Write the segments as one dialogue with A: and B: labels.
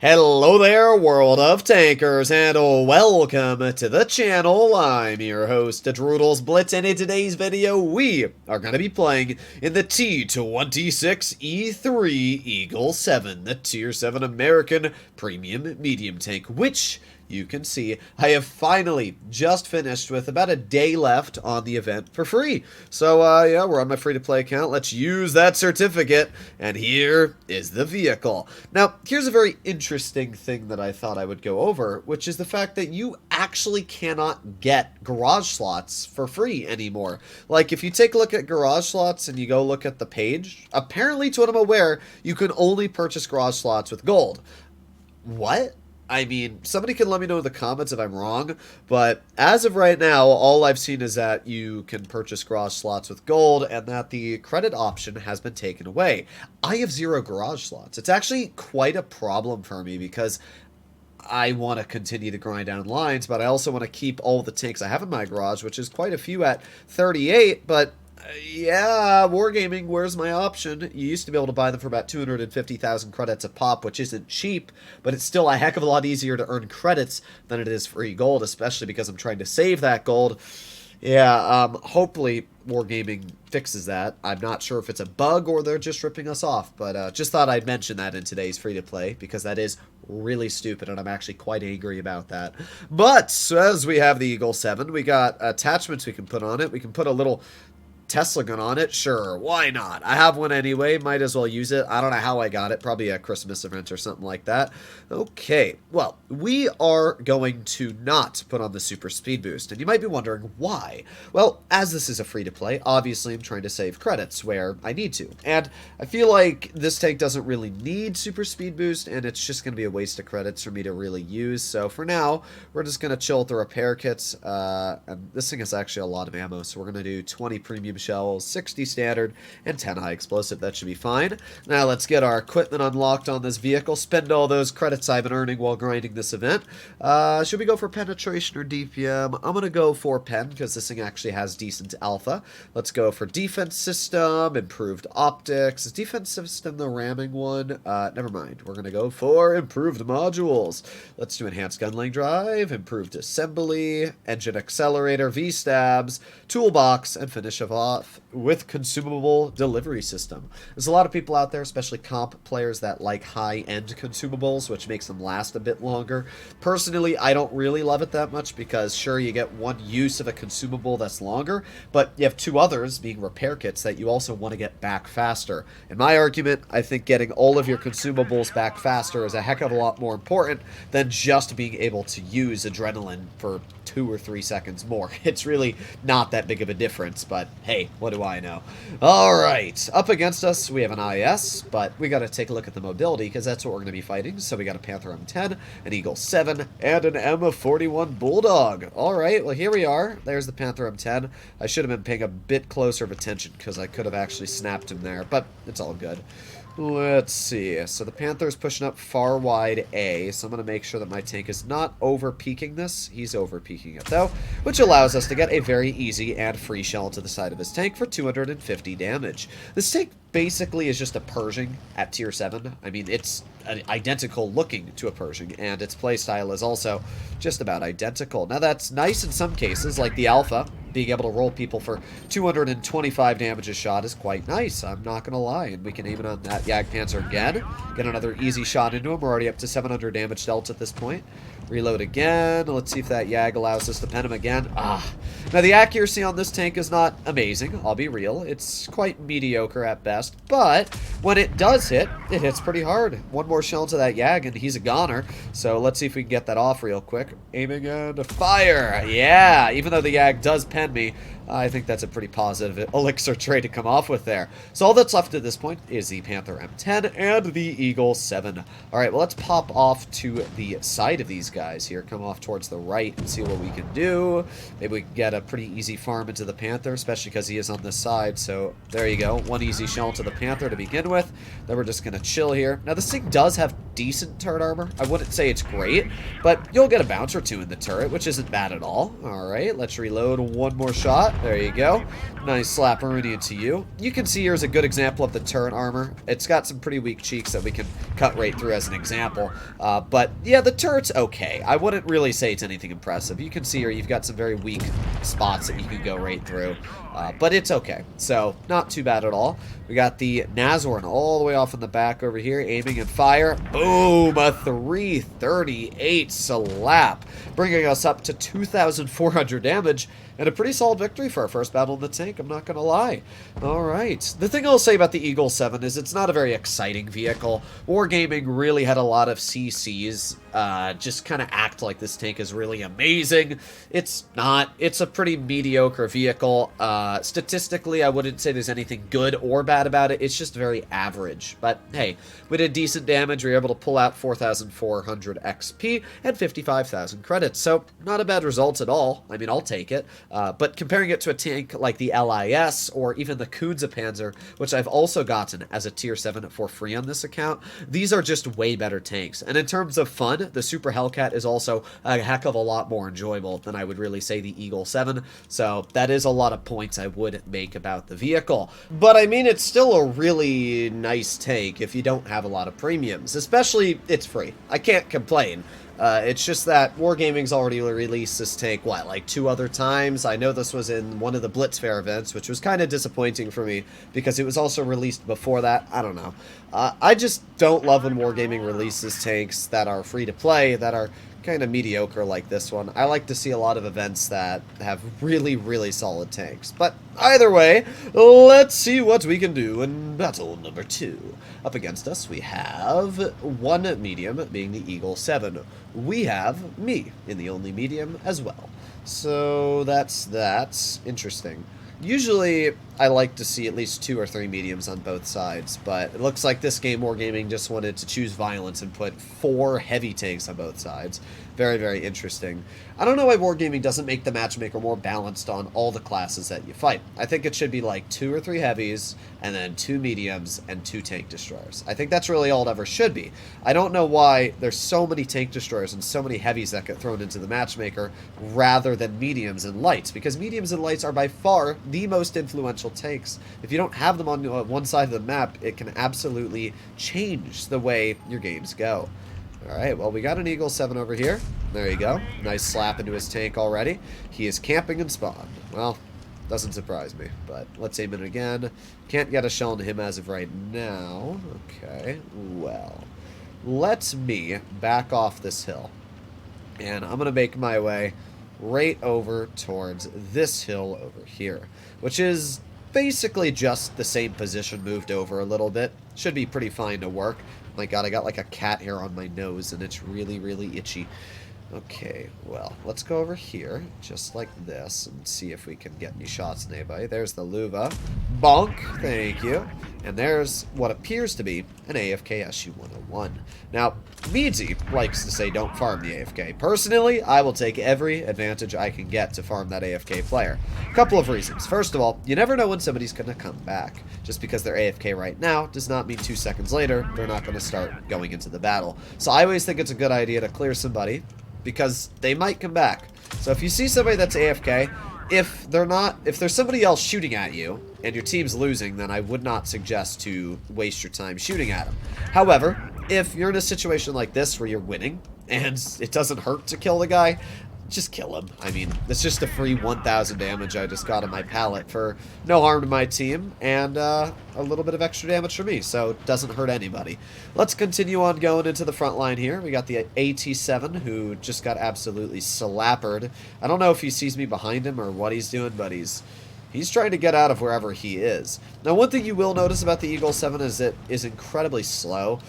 A: Hello there, world of tankers, and welcome to the channel. I'm your host, Droodles Blitz, and in today's video, we are going to be playing in the T-26E3 Eagle 7, the Tier 7 American Premium Medium Tank, which you can see I have finally just finished with about a day left on the event for free. So, yeah, we're on my free-to-play account. Let's use that certificate, and here is the vehicle. Now, here's a very interesting thing that I thought I would go over, which is the fact that you actually cannot get garage slots for free anymore. Like, if you take a look at garage slots and you go look at the page, apparently, to what I'm aware, you can only purchase garage slots with gold. What? I mean, somebody can let me know in the comments if I'm wrong, but as of right now, all I've seen is that you can purchase garage slots with gold and that the credit option has been taken away. I have 0 garage slots. It's actually quite a problem for me because I want to continue to grind down lines, but I also want to keep all the tanks I have in my garage, which is quite a few at 38, but yeah, Wargaming, where's my option? You used to be able to buy them for about 250,000 credits a pop, which isn't cheap, but it's still a heck of a lot easier to earn credits than it is free gold, especially because I'm trying to save that gold. Yeah, hopefully Wargaming fixes that. I'm not sure if it's a bug or they're just ripping us off, but just thought I'd mention that in today's free-to-play, because that is really stupid, and I'm actually quite angry about that. But, as we have the Eagle 7, we got attachments we can put on it. We can put a little Tesla gun on it? Sure, why not? I have one anyway, might as well use it. I don't know how I got it, probably a Christmas event or something like that. Okay, well, we are going to not put on the super speed boost, and you might be wondering why. Well, as this is a free-to-play, obviously I'm trying to save credits where I need to, and I feel like this tank doesn't really need super speed boost, and it's just going to be a waste of credits for me to really use, so for now, we're just going to chill with the repair kits, and this thing has actually a lot of ammo, so we're going to do 20 premium shells, 60 standard, and 10 high explosive. That should be fine. Now let's get our equipment unlocked on this vehicle, spend all those credits I've been earning while grinding this event. Should we go for penetration or DPM? I'm going to go for pen because this thing actually has decent alpha. Let's go for defense system, improved optics. Is defense system the ramming one? Never mind. We're going to go for improved modules. Let's do enhanced gunlaying drive, improved assembly, engine accelerator, V-stabs, toolbox, and finish off with consumable delivery system. There's a lot of people out there, especially comp players, that like high-end consumables, which makes them last a bit longer. Personally, I don't really love it that much because sure, you get one use of a consumable that's longer, but you have 2 others, being repair kits, that you also want to get back faster. In my argument, I think getting all of your consumables back faster is a heck of a lot more important than just being able to use adrenaline for 2 or 3 seconds more. It's really not that big of a difference, but hey, what do I know? Alright, up against us, we have an IS, but we gotta take a look at the mobility, because that's what we're gonna be fighting. So we got a Panther M10, an Eagle 7, and an M41 Bulldog. Alright, well here we are. There's the Panther M10. I should have been paying a bit closer of attention, because I could have actually snapped him there, but it's all good. Let's see. So the Panther's pushing up far wide A, so I'm going to make sure that my tank is not over-peaking this. He's over-peaking it, though, which allows us to get a very easy and free shell to the side of his tank for 250 damage. This tank basically is just a Pershing at tier 7. I mean, it's identical looking to a Pershing, and its playstyle is also just about identical. Now, that's nice in some cases, like the Alpha. Being able to roll people for 225 damage a shot is quite nice, I'm not going to lie. And we can aim it on that Jagdpanzer again. Get another easy shot into him. We're already up to 700 damage dealt at this point. Reload again. Let's see if that Yag allows us to pen him again. Now the accuracy on this tank is not amazing, I'll be real. It's quite mediocre at best, but when it does hit, it hits pretty hard. One more shell into that Yag and he's a goner. So let's see if we can get that off real quick. Aiming and fire. Yeah, even though the Yag does pen me, I think that's a pretty positive elixir trade to come off with there. So all that's left at this point is the Panther M10 and the Eagle 7. Alright, well let's pop off to the side of these guys here. Come off towards the right and see what we can do. Maybe we can get a pretty easy farm into the Panther, especially because he is on this side. So there you go. One easy shell to the Panther to begin with. Then we're just going to chill here. Now this thing does have decent turret armor. I wouldn't say it's great, but you'll get a bounce or two in the turret, which isn't bad at all. Alright, let's reload one more shot. There you go. Nice slapperoonie into you. You can see here's a good example of the turret armor. It's got some pretty weak cheeks that we can cut right through as an example. But yeah, the turret's okay. I wouldn't really say it's anything impressive. You can see here you've got some very weak spots that you can go right through. But it's okay. So, not too bad at all. We got the Nashorn all the way off in the back over here, aiming and fire. Boom! A 338 slap, bringing us up to 2,400 damage. And a pretty solid victory for our first battle in the tank, I'm not going to lie. Alright, the thing I'll say about the Eagle 7 is it's not a very exciting vehicle. Wargaming really had a lot of CCs just kind of act like this tank is really amazing. It's not. It's a pretty mediocre vehicle. Statistically, I wouldn't say there's anything good or bad about it. It's just very average. But hey, we did decent damage. We were able to pull out 4,400 XP and 55,000 credits. So, not a bad result at all. I mean, I'll take it. But comparing it to a tank like the LIS or even the Kunze-Panzer, which I've also gotten as a tier 7 for free on this account, these are just way better tanks. And in terms of fun, the Super Hellcat is also a heck of a lot more enjoyable than I would really say the Eagle 7. So that is a lot of points I would make about the vehicle. But I mean, it's still a really nice tank if you don't have a lot of premiums, especially it's free. I can't complain. It's just that Wargaming's already released this tank, what, like 2 other times? I know this was in one of the Blitzfair events, which was kind of disappointing for me, because it was also released before that. I don't know. I just don't love when Wargaming releases tanks that are free to play, that are kind of mediocre like this one. I like to see a lot of events that have really, really solid tanks. But either way, let's see what we can do in battle number 2. Up against us, we have one medium, being the Eagle 7. We have me in the only medium as well. So that's interesting. Usually, I like to see at least 2 or 3 mediums on both sides, but it looks like this game Wargaming just wanted to choose violence and put 4 heavy tanks on both sides. Very, very interesting. I don't know why Wargaming doesn't make the matchmaker more balanced on all the classes that you fight. I think it should be like 2 or 3 heavies, and then 2 mediums, and 2 tank destroyers. I think that's really all it ever should be. I don't know why there's so many tank destroyers and so many heavies that get thrown into the matchmaker, rather than mediums and lights, because mediums and lights are by far the most influential tanks. If you don't have them on one side of the map, it can absolutely change the way your games go. Alright, well, we got an Eagle 7 over here. There you go. Nice slap into his tank already. He is camping and spawned. Well, doesn't surprise me, but let's aim it again. Can't get a shell into him as of right now. Okay, well, let me back off this hill. And I'm going to make my way right over towards this hill over here, which is basically just the same position moved over a little bit. Should be pretty fine to work. My god, I got like a cat hair on my nose and it's really, really itchy. Okay, well, let's go over here, just like this, and see if we can get any shots on anybody. There's the Luva. Bonk, thank you. And there's what appears to be an AFK SU-101. Now, Meadsy likes to say don't farm the AFK. Personally, I will take every advantage I can get to farm that AFK player. A couple of reasons. First of all, you never know when somebody's going to come back. Just because they're AFK right now does not mean 2 seconds later they're not going to start going into the battle. So I always think it's a good idea to clear somebody, because they might come back. So if you see somebody that's AFK, if there's somebody else shooting at you and your team's losing, then I would not suggest to waste your time shooting at them. However, if you're in a situation like this where you're winning and it doesn't hurt to kill the guy, just kill him. I mean, it's just a free 1,000 damage I just got on my pallet for no harm to my team, and a little bit of extra damage for me, so it doesn't hurt anybody. Let's continue on going into the front line here. We got the AT-7, who just got absolutely slappered. I don't know if he sees me behind him or what he's doing, but he's trying to get out of wherever he is. Now, one thing you will notice about the Eagle 7 is it is incredibly slow.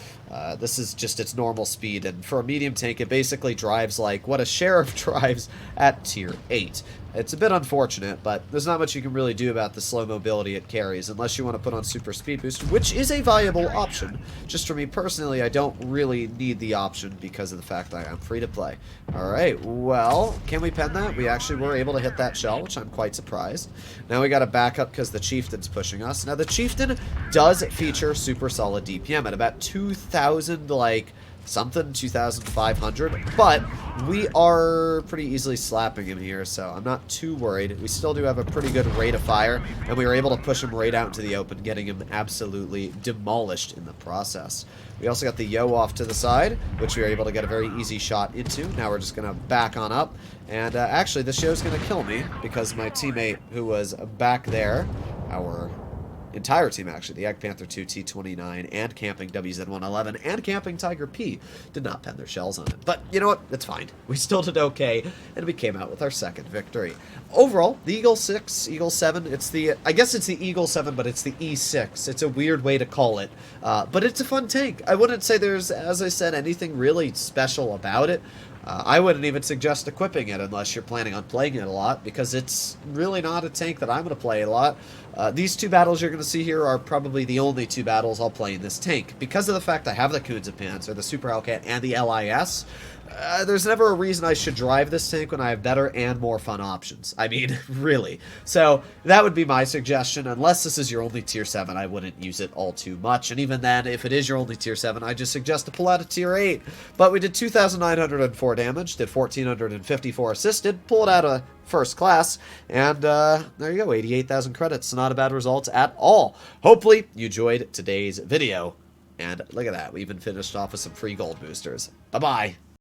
A: This is just its normal speed, and for a medium tank, it basically drives like what a Sheriff drives at tier 8. It's a bit unfortunate, but there's not much you can really do about the slow mobility it carries, unless you want to put on super speed boost, which is a viable option. Just for me personally, I don't really need the option because of the fact that I'm free to play. Alright, well, can we pen that? We actually were able to hit that shell, which I'm quite surprised. Now we got to back up because the Chieftain's pushing us. Now the Chieftain does feature super solid DPM at about 2,000, like, something, 2,500, but we are pretty easily slapping him here, so I'm not too worried. We still do have a pretty good rate of fire, and we were able to push him right out into the open, getting him absolutely demolished in the process. We also got the Yo off to the side, which we were able to get a very easy shot into. Now we're just going to back on up, and actually this Yo's going to kill me, because my teammate who was back there, our entire team actually, the Egg Panther 2 T29 and camping WZ111 and camping Tiger P did not pen their shells on it. But you know what? It's fine. We still did okay, and we came out with our second victory. Overall, the Eagle 6, Eagle 7, it's the, I guess it's the Eagle 7, but it's the E6. It's a weird way to call it, but it's a fun tank. I wouldn't say there's, as I said, anything really special about it. I wouldn't even suggest equipping it unless you're planning on playing it a lot, because it's really not a tank that I'm going to play a lot. These two battles you're going to see here are probably the only two battles I'll play in this tank. Because of the fact I have the Kunze-Panzer, the Super Hellcat, and the LIS, there's never a reason I should drive this tank when I have better and more fun options. I mean, really. So, that would be my suggestion. Unless this is your only Tier 7, I wouldn't use it all too much. And even then, if it is your only Tier 7, I just suggest to pull out a Tier 8. But we did 2,904 damage, did 1,454 assisted, pulled out a first class, and there you go, 88,000 credits. Not a bad result at all. Hopefully, you enjoyed today's video. And look at that, we even finished off with some free gold boosters. Bye-bye.